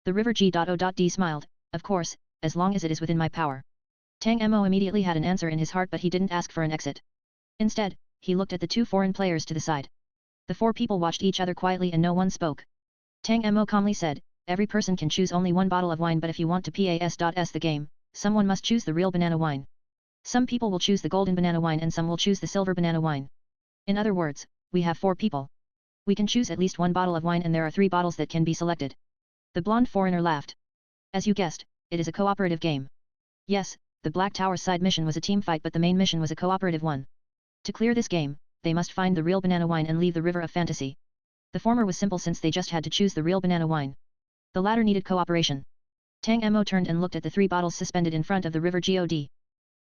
The river G.O.D smiled, of course, as long as it is within my power. Tang Mo immediately had an answer in his heart, but he didn't ask for an exit. Instead, he looked at the two foreign players to the side. The four people watched each other quietly and no one spoke. Tang Mo calmly said, every person can choose only one bottle of wine, but if you want to pass the game, someone must choose the real banana wine. Some people will choose the golden banana wine and some will choose the silver banana wine. In other words, we have 4 people. We can choose at least one bottle of wine and there are 3 bottles that can be selected. The blonde foreigner laughed. As you guessed, it is a cooperative game. Yes, the Black Tower's side mission was a team fight, but the main mission was a cooperative one. To clear this game, they must find the real banana wine and leave the river of fantasy. The former was simple since they just had to choose the real banana wine. The latter needed cooperation. Tang Mo turned and looked at the 3 bottles suspended in front of the river God.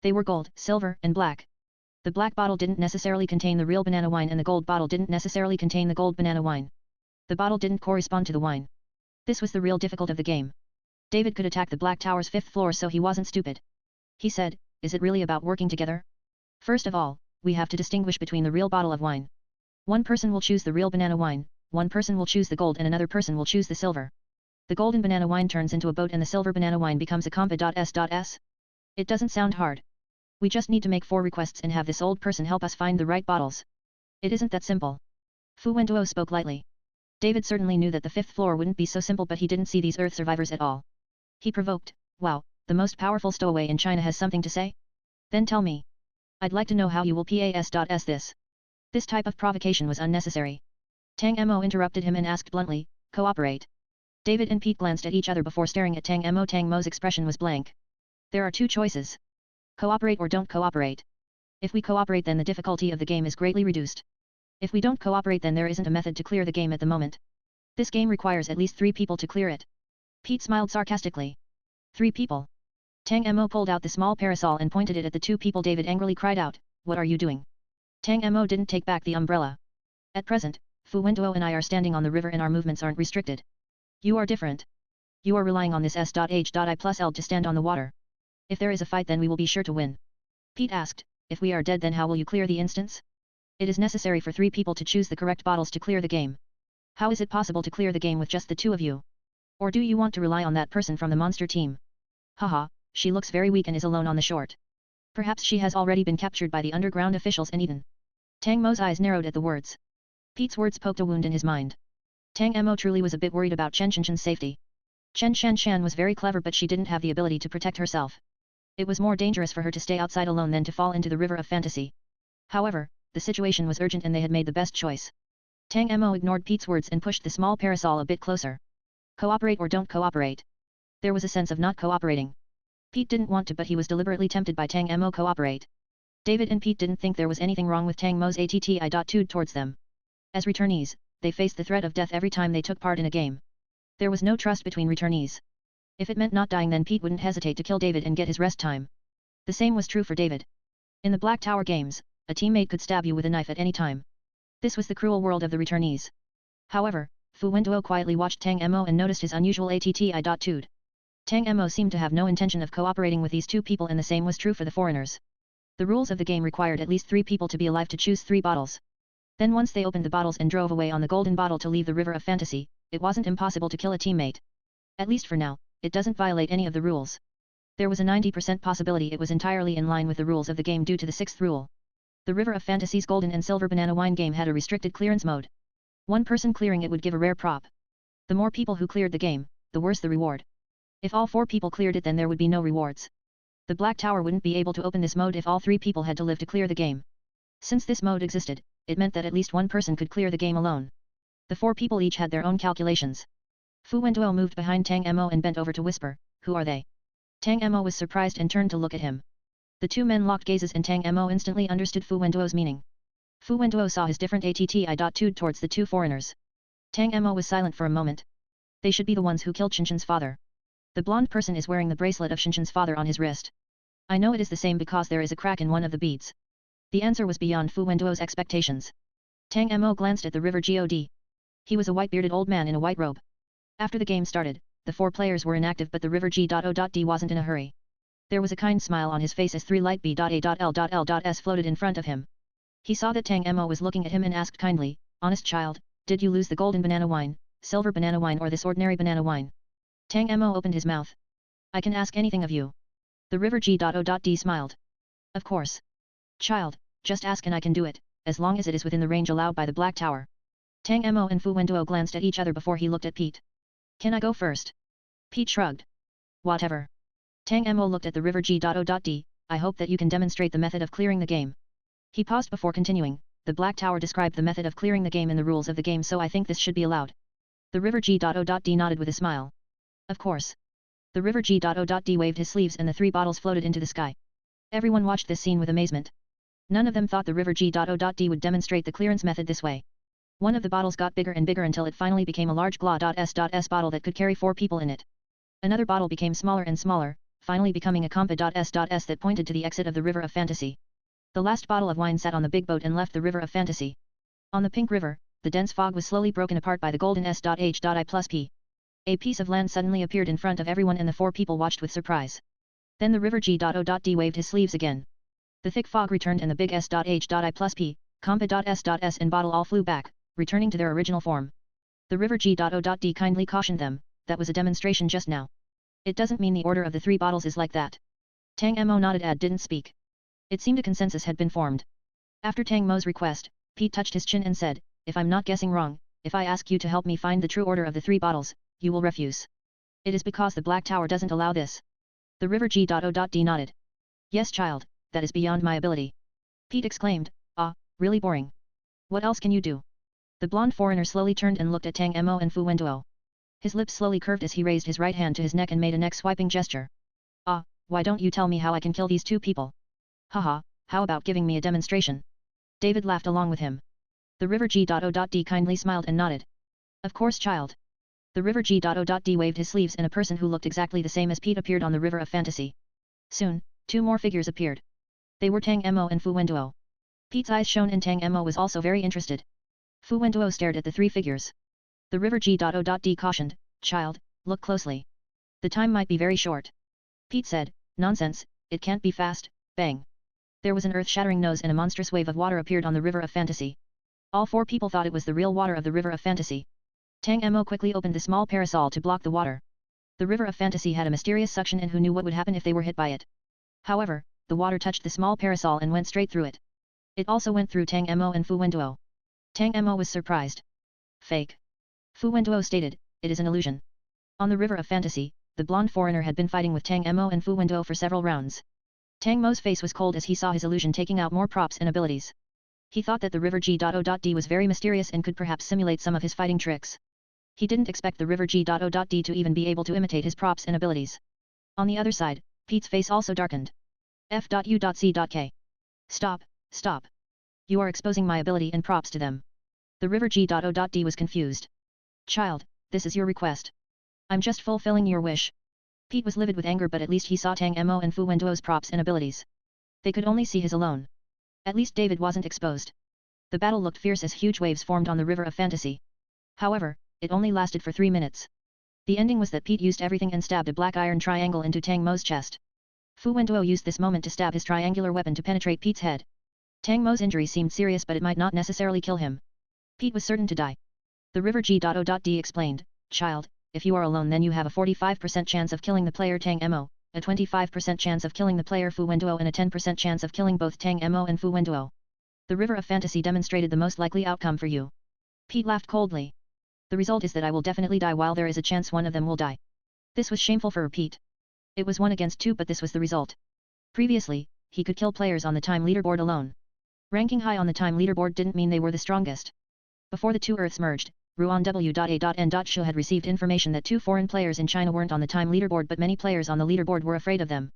They were gold, silver, and black. The black bottle didn't necessarily contain the real banana wine and the gold bottle didn't necessarily contain the gold banana wine. The bottle didn't correspond to the wine. This was the real difficult of the game. David could attack the Black Tower's 5th floor, so he wasn't stupid. He said, is it really about working together? First of all, we have to distinguish between the real bottle of wine. One person will choose the real banana wine, one person will choose the gold and another person will choose the silver. The golden banana wine turns into a boat and the silver banana wine becomes a compa.s.s. It doesn't sound hard. We just need to make 4 requests and have this old person help us find the right bottles. It isn't that simple. Fu Wenduo spoke lightly. David certainly knew that the 5th floor wouldn't be so simple, but he didn't see these Earth survivors at all. He provoked, wow, the most powerful stowaway in China has something to say? Then tell me. I'd like to know how you will pass this. This type of provocation was unnecessary. Tang Mo interrupted him and asked bluntly, cooperate. David and Pete glanced at each other before staring at Tang Mo. Tang Mo's expression was blank. There are 2 choices. Cooperate or don't cooperate. If we cooperate, then the difficulty of the game is greatly reduced. If we don't cooperate, then there isn't a method to clear the game at the moment. This game requires at least 3 people to clear it. Pete smiled sarcastically. 3 people. Tang Mo pulled out the small parasol and pointed it at the 2 people. David angrily cried out, what are you doing? Tang Mo didn't take back the umbrella. At present, Fu Wenduo and I are standing on the river and our movements aren't restricted. You are different. You are relying on this S.H.I+L to stand on the water. If there is a fight, then we will be sure to win. Pete asked, if we are dead, then how will you clear the instance? It is necessary for 3 people to choose the correct bottles to clear the game. How is it possible to clear the game with just the 2 of you? Or do you want to rely on that person from the monster team? Haha, she looks very weak and is alone on the shore. Perhaps she has already been captured by the underground officials and eaten. Tang Mo's eyes narrowed at the words. Pete's words poked a wound in his mind. Tang Mo truly was a bit worried about Chen Shanshan's safety. Chen Shanshan was very clever, but she didn't have the ability to protect herself. It was more dangerous for her to stay outside alone than to fall into the river of fantasy. However, the situation was urgent and they had made the best choice. Tang Mo ignored Pete's words and pushed the small parasol a bit closer. Cooperate or don't cooperate. There was a sense of not cooperating. Pete didn't want to, but he was deliberately tempted by Tang Mo cooperate. David and Pete didn't think there was anything wrong with Tang Mo's attitude towards them. As returnees, they faced the threat of death every time they took part in a game. There was no trust between returnees. If it meant not dying, then Pete wouldn't hesitate to kill David and get his rest time. The same was true for David. In the Black Tower games, a teammate could stab you with a knife at any time. This was the cruel world of the returnees. However, Fu Wenduo quietly watched Tang Mo and noticed his unusual attitude. Tang Mo seemed to have no intention of cooperating with these 2 people, and the same was true for the foreigners. The rules of the game required at least 3 people to be alive to choose 3 bottles. Then once they opened the bottles and drove away on the golden bottle to leave the river of fantasy, it wasn't impossible to kill a teammate. At least for now, it doesn't violate any of the rules. There was a 90% possibility it was entirely in line with the rules of the game due to the 6th rule. The River of Fantasy's golden and silver banana wine game had a restricted clearance mode. One person clearing it would give a rare prop. The more people who cleared the game, the worse the reward. If all 4 people cleared it, then there would be no rewards. The Black Tower wouldn't be able to open this mode if all 3 people had to live to clear the game. Since this mode existed, it meant that at least one person could clear the game alone. The 4 people each had their own calculations. Fu Wenduo moved behind Tang Mo and bent over to whisper, who are they? Tang Mo was surprised and turned to look at him. The 2 men locked gazes and Tang Mo instantly understood Fu Wenduo's meaning. Fu Wenduo saw his different attitude towards the 2 foreigners. Tang Mo was silent for a moment. They should be the ones who killed Shanshan's father. The blonde person is wearing the bracelet of Shanshan's father on his wrist. I know it is the same because there is a crack in one of the beads. The answer was beyond Fu Wenduo's expectations. Tang Mo glanced at the river God. He was a white-bearded old man in a white robe. After the game started, the 4 players were inactive, but the river G.O.D wasn't in a hurry. There was a kind smile on his face as 3 light B.A.L.S floated in front of him. He saw that Tang Mo was looking at him and asked kindly, honest child, did you lose the golden banana wine, silver banana wine or this ordinary banana wine? Tang Mo opened his mouth. I can ask anything of you. The river G.O.D smiled. Of course. Child, just ask and I can do it, as long as it is within the range allowed by the Black Tower. Tang Mo and Fu Wenduo glanced at each other before he looked at Pete. Can I go first? Pete shrugged. Whatever. Tang Mo looked at the river G.O.D, I hope that you can demonstrate the method of clearing the game. He paused before continuing, the Black Tower described the method of clearing the game in the rules of the game, so I think this should be allowed. The river G.O.D nodded with a smile. Of course. The river G.O.D waved his sleeves and the 3 bottles floated into the sky. Everyone watched this scene with amazement. None of them thought the river G.O.D would demonstrate the clearance method this way. One of the bottles got bigger and bigger until it finally became a large GLA.S bottle that could carry 4 people in it. Another bottle became smaller and smaller, finally becoming a Compa.S that pointed to the exit of the river of fantasy. The last bottle of wine sat on the big boat and left the river of fantasy. On the pink river, the dense fog was slowly broken apart by the golden S.H.I+P. A piece of land suddenly appeared in front of everyone and the 4 people watched with surprise. Then the river G.O.D waved his sleeves again. The thick fog returned and the big S.H.I+P, Compa.S and bottle all flew back, returning to their original form. The river G.O.D kindly cautioned them, that was a demonstration just now. It doesn't mean the order of the 3 bottles is like that. Tang Mo nodded and didn't speak. It seemed a consensus had been formed. After Tang Mo's request, Pete touched his chin and said, if I'm not guessing wrong, if I ask you to help me find the true order of the 3 bottles, you will refuse. It is because the Black Tower doesn't allow this. The river G.O.D nodded. Yes child, that is beyond my ability. Pete exclaimed, really boring. What else can you do? The blonde foreigner slowly turned and looked at Tang Mo and Fu Wenduo. His lips slowly curved as he raised his right hand to his neck and made a neck-swiping gesture. Why don't you tell me how I can kill these 2 people? Haha, how about giving me a demonstration? David laughed along with him. The river G.O.D kindly smiled and nodded. Of course child. The river G.O.D waved his sleeves and a person who looked exactly the same as Pete appeared on the river of fantasy. Soon, 2 more figures appeared. They were Tang Mo and Fu Wenduo. Pete's eyes shone and Tang Mo was also very interested. Fu Wenduo stared at the 3 figures. The river G.O.D cautioned, child, look closely. The time might be very short. Pete said, nonsense, it can't be fast, bang. There was an earth-shattering noise and a monstrous wave of water appeared on the river of fantasy. All 4 people thought it was the real water of the river of fantasy. Tang Mo quickly opened the small parasol to block the water. The river of fantasy had a mysterious suction and who knew what would happen if they were hit by it. However, the water touched the small parasol and went straight through it. It also went through Tang Mo and Fu Wenduo. Tang Mo was surprised. Fake. Fu Wenduo stated, it is an illusion. On the river of fantasy, the blonde foreigner had been fighting with Tang Mo and Fu Wenduo for several rounds. Tang Mo's face was cold as he saw his illusion taking out more props and abilities. He thought that the river G.O.D was very mysterious and could perhaps simulate some of his fighting tricks. He didn't expect the river G.O.D to even be able to imitate his props and abilities. On the other side, Pete's face also darkened. F.U.C.K. Stop, stop. You are exposing my ability and props to them. The river G.O.D was confused. Child, this is your request. I'm just fulfilling your wish. Pete was livid with anger, but at least he saw Tang Mo and Fu Wenduo's props and abilities. They could only see his alone. At least David wasn't exposed. The battle looked fierce as huge waves formed on the river of fantasy. However, it only lasted for 3 minutes. The ending was that Pete used everything and stabbed a black iron triangle into Tang Mo's chest. Fu Wenduo used this moment to stab his triangular weapon to penetrate Pete's head. Tang Mo's injury seemed serious, but it might not necessarily kill him. Pete was certain to die. The river G.O.D explained, child, if you are alone then you have a 45% chance of killing the player Tang Mo, a 25% chance of killing the player Fu Wenduo and a 10% chance of killing both Tang Mo and Fu Wenduo. The river of fantasy demonstrated the most likely outcome for you. Pete laughed coldly. The result is that I will definitely die while there is a chance one of them will die. This was shameful for Pete. It was 1 against 2, but this was the result. Previously, he could kill players on the time leaderboard alone. Ranking high on the time leaderboard didn't mean they were the strongest. Before the 2 Earths merged, Ruan W.A.N.Shu had received information that 2 foreign players in China weren't on the time leaderboard, but many players on the leaderboard were afraid of them.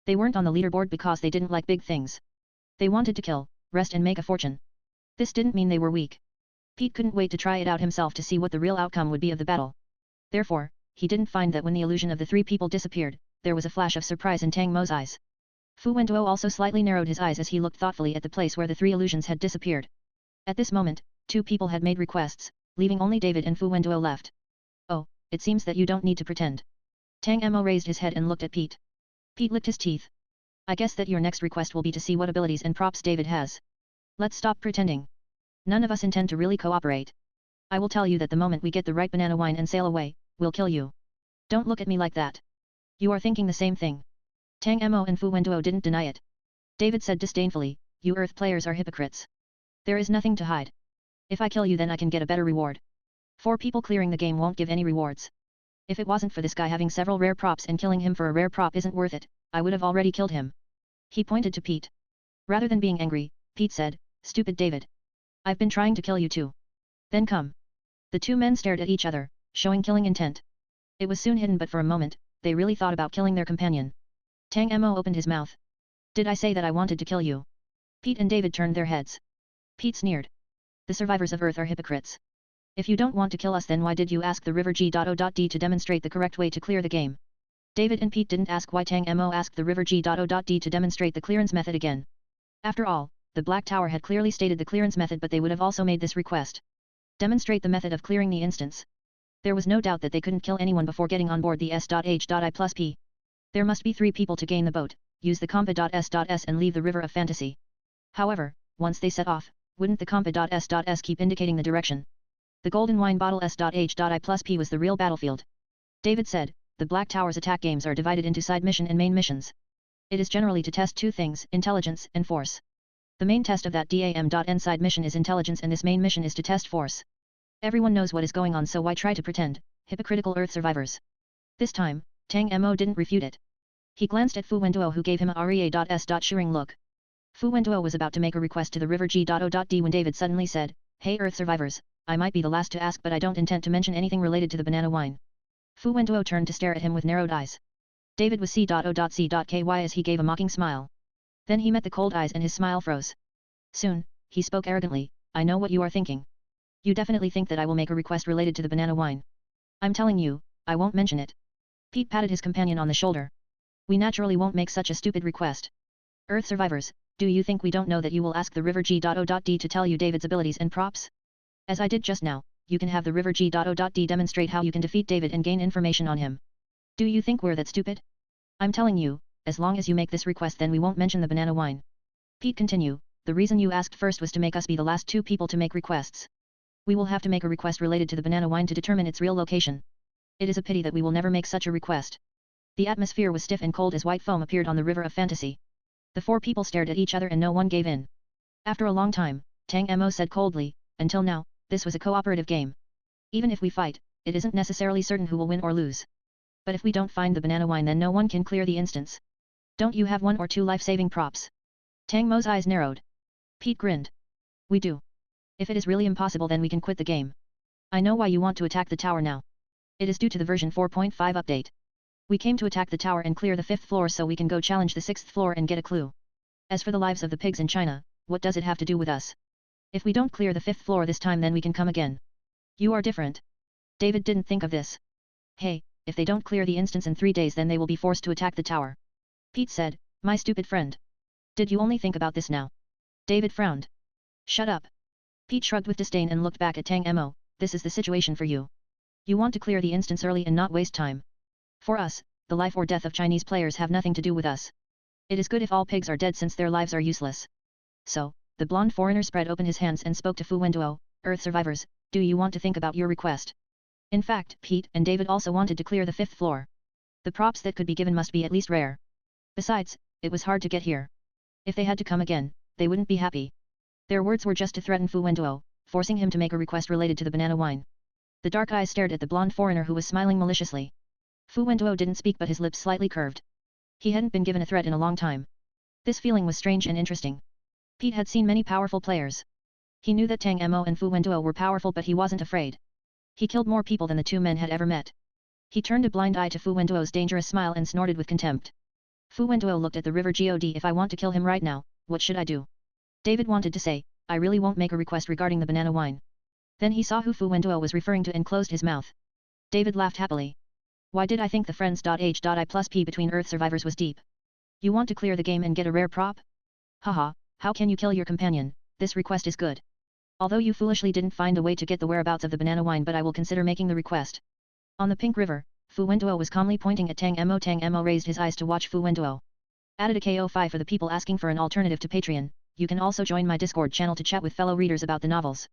They weren't on the leaderboard because they didn't like big things. They wanted to kill, rest and make a fortune. This didn't mean they were weak. Pete couldn't wait to try it out himself to see what the real outcome would be of the battle. Therefore, he didn't find that when the illusion of the 3 people disappeared, there was a flash of surprise in Tang Mo's eyes. Fu Wenduo also slightly narrowed his eyes as he looked thoughtfully at the place where the 3 illusions had disappeared. At this moment, 2 people had made requests, leaving only David and Fu Wenduo left. Oh, it seems that you don't need to pretend. Tang Mo raised his head and looked at Pete. Pete licked his teeth. I guess that your next request will be to see what abilities and props David has. Let's stop pretending. None of us intend to really cooperate. I will tell you that the moment we get the right banana wine and sail away, we'll kill you. Don't look at me like that. You are thinking the same thing. Tang Mo and Fu Wenduo didn't deny it. David said disdainfully, you Earth players are hypocrites. There is nothing to hide. If I kill you then I can get a better reward. 4 people clearing the game won't give any rewards. If it wasn't for this guy having several rare props and killing him for a rare prop isn't worth it, I would have already killed him. He pointed to Pete. Rather than being angry, Pete said, stupid David. I've been trying to kill you too. Then come. The 2 men stared at each other, showing killing intent. It was soon hidden but for a moment, they really thought about killing their companion. Tang Mo opened his mouth. Did I say that I wanted to kill you? Pete and David turned their heads. Pete sneered. The survivors of Earth are hypocrites. If you don't want to kill us then why did you ask the river G.O.D to demonstrate the correct way to clear the game? David and Pete didn't ask why Tang Mo asked the river G.O.D to demonstrate the clearance method again. After all, the Black Tower had clearly stated the clearance method but they would have also made this request. Demonstrate the method of clearing the instance. There was no doubt that they couldn't kill anyone before getting on board the S.H.I+P. There must be 3 people to gain the boat, use the compa.S.S and leave the river of fantasy. However, once they set off, wouldn't the compa.S.S keep indicating the direction? The golden wine bottle S.H.I+P was the real battlefield. David said, the Black Tower's attack games are divided into side mission and main missions. It is generally to test 2 things, intelligence and force. The main test of that DAM.N side mission is intelligence and this main mission is to test force. Everyone knows what is going on so why try to pretend, hypocritical Earth survivors. This time, Tang Mo didn't refute it. He glanced at Fu Wenduo who gave him a REA.S. Shearing look. Fu Wenduo was about to make a request to the river G.O.D when David suddenly said, hey Earth survivors, I might be the last to ask but I don't intend to mention anything related to the banana wine. Fu Wenduo turned to stare at him with narrowed eyes. David was C.O.C.Ky as he gave a mocking smile. Then he met the cold eyes and his smile froze. Soon, he spoke arrogantly, I know what you are thinking. You definitely think that I will make a request related to the banana wine. I'm telling you, I won't mention it. Pete patted his companion on the shoulder. We naturally won't make such a stupid request. Earth survivors, do you think we don't know that you will ask the river G.O.D to tell you David's abilities and props? As I did just now, you can have the river G.O.D demonstrate how you can defeat David and gain information on him. Do you think we're that stupid? I'm telling you, as long as you make this request then we won't mention the banana wine. Pete continue, the reason you asked first was to make us be the last 2 people to make requests. We will have to make a request related to the banana wine to determine its real location. It is a pity that we will never make such a request. The atmosphere was stiff and cold as white foam appeared on the river of fantasy. The 4 people stared at each other and no one gave in. After a long time, Tang Mo said coldly, until now, this was a cooperative game. Even if we fight, it isn't necessarily certain who will win or lose. But if we don't find the banana wine then no one can clear the instance. Don't you have 1 or 2 life-saving props? Tang Mo's eyes narrowed. Pete grinned. We do. If it is really impossible then we can quit the game. I know why you want to attack the tower now. It is due to the version 4.5 update. We came to attack the tower and clear the 5th floor so we can go challenge the 6th floor and get a clue. As for the lives of the pigs in China, what does it have to do with us? If we don't clear the 5th floor this time then we can come again. You are different. David didn't think of this. Hey, if they don't clear the instance in 3 days then they will be forced to attack the tower. Pete said, my stupid friend. Did you only think about this now? David frowned. Shut up. Pete shrugged with disdain and looked back at Tang Mo, this is the situation for you. You want to clear the instance early and not waste time. For us, the life or death of Chinese players have nothing to do with us. It is good if all pigs are dead since their lives are useless. So, the blonde foreigner spread open his hands and spoke to Fu Wenduo, Earth survivors, do you want to think about your request? In fact, Pete and David also wanted to clear the 5th floor. The props that could be given must be at least rare. Besides, it was hard to get here. If they had to come again, they wouldn't be happy. Their words were just to threaten Fu Wenduo, forcing him to make a request related to the banana wine. The dark eyes stared at the blonde foreigner who was smiling maliciously. Fu Wenduo didn't speak but his lips slightly curved. He hadn't been given a threat in a long time. This feeling was strange and interesting. Pete had seen many powerful players. He knew that Tang Mo and Fu Wenduo were powerful but he wasn't afraid. He killed more people than the 2 men had ever met. He turned a blind eye to Fu Wenduo's dangerous smile and snorted with contempt. Fu Wenduo looked at the river God. If I want to kill him right now, what should I do? David wanted to say, I really won't make a request regarding the banana wine. Then he saw who Fu Wenduo was referring to and closed his mouth. David laughed happily. Why did I think the friends.H.I+P between Earth survivors was deep? You want to clear the game and get a rare prop? Haha, how can you kill your companion, this request is good. Although you foolishly didn't find a way to get the whereabouts of the banana wine but I will consider making the request. On the Pink River, Fu Wenduo was calmly pointing at Tang Mo. Tang Mo raised his eyes to watch Fu Wenduo. Added a KO5 for the people asking for an alternative to Patreon. You can also join my Discord channel to chat with fellow readers about the novels.